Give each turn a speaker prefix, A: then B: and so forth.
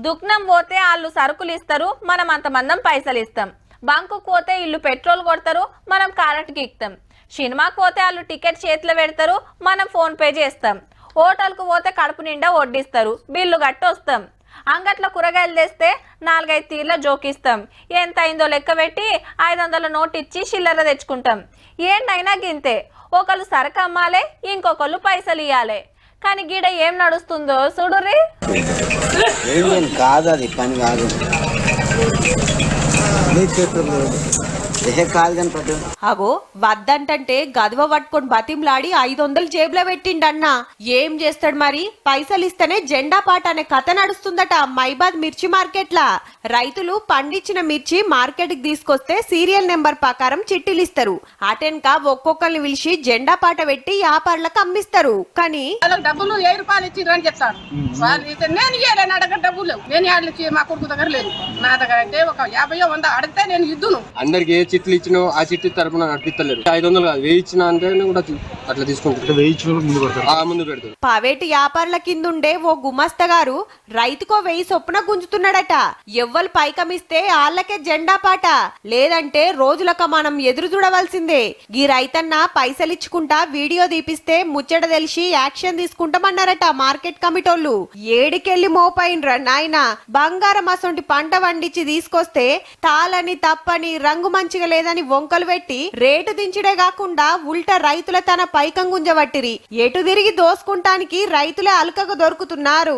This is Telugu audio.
A: దుక్నం పోతే వాళ్ళు సరుకులు ఇస్తారు, మనం అంతమందం పైసలు ఇస్తాం. బంకు పోతే ఇల్లు పెట్రోల్ కొడతారు, మనం కారట్కి ఇస్తాం. సినిమాకి పోతే వాళ్ళు టికెట్ చేతిలో పెడతారు, మనం ఫోన్ పే చేస్తాం. హోటల్కు పోతే కడుపు నిండా వడ్డిస్తారు, బిల్లు కట్టి వస్తాం. అంగట్లో కూరగాయలు తెస్తే 4-5 తీర్ల జోకిస్తాం. ఎంత అయిందో లెక్క పెట్టి 500 నోట్ ఇచ్చి చిల్లర తెచ్చుకుంటాం. ఏంటైనా గింతే, ఒకళ్ళు సరుకు అమ్మాలే, ఇంకొకళ్ళు పైసలు ఇవ్వాలి. కానీ గీడ ఏం నడుస్తుందో చూడుర్రి.
B: కాదు అది పని కాదు,
C: అగో వద్దంటే గదువ పట్టుకొని బతింలాడి 500 జేబులో పెట్టిండన్నా. ఏం చేస్తాడు మరి? పైసలు ఇస్తేనే జెండా పాట అనే కథ నడుస్తుందట మైబాద్ మిర్చి మార్కెట్ లా. రైతులు పండించిన మిర్చి మార్కెట్ కి తీసుకొస్తే సీరియల్ నెంబర్ ప్రకారం చిట్టీలు ఇస్తారు. అటెన్క ఒక్కొక్కరిని పిలిచి జెండా పాట పెట్టి వ్యాపారులకు అమ్మిస్తారు. కానీ
D: డబ్బులు 10 రూపాయలు ఇచ్చిర్రు అని చెప్తారు. నేను ఇయ్యలేను, అడగ డబ్బులు నేను ఇచ్చి మా కొడుకు దగ్గర లేదు. నా దగ్గర అయితే ఒక 50-100 అడిగితే నేను ఇద్దును.
E: అందరికి ఏ చిట్లు ఇచ్చినో ఆ చిట్టి తరపున నడిపిస్తలేరు. 500 కాదు 1000 ఇచ్చిన అంటే కూడా అట్లా తీసుకుంటారు. ముందు పెడతారు.
C: ప్రైవేటు వ్యాపారుల కిందుండే ఓ గుమస్తా గారు రైతుకో 1000 చొప్పున గుంజుతున్నాడట. ఎవ్వరు పైకమిస్తే ఆళ్లకే జెండా పాట, లేదంటే రోజులకు మనం ఎదురు చూడవలసిందే. ఈ రైతన్న పైసలిచ్చుకుంటా వీడియో తీపిస్తే ముచ్చట తెలిసి యాక్షన్ తీసుకుంటామన్నారట మార్కెట్ కమిటోళ్ళు. ఏడికెళ్లి మోపైన్రా నాయన. బంగారం అసొంటి పంట వండించి తీసుకొస్తే తాళని తప్పని రంగు మంచిగా లేదని వంకలు పెట్టి రేటు దించుడే కాకుండా ఉల్టా రైతుల తన పైకం గుంజబట్టిరి. ఎటు తిరిగి దోసుకుంటానికి రైతులే అలకగా దొరుకుతున్నారు.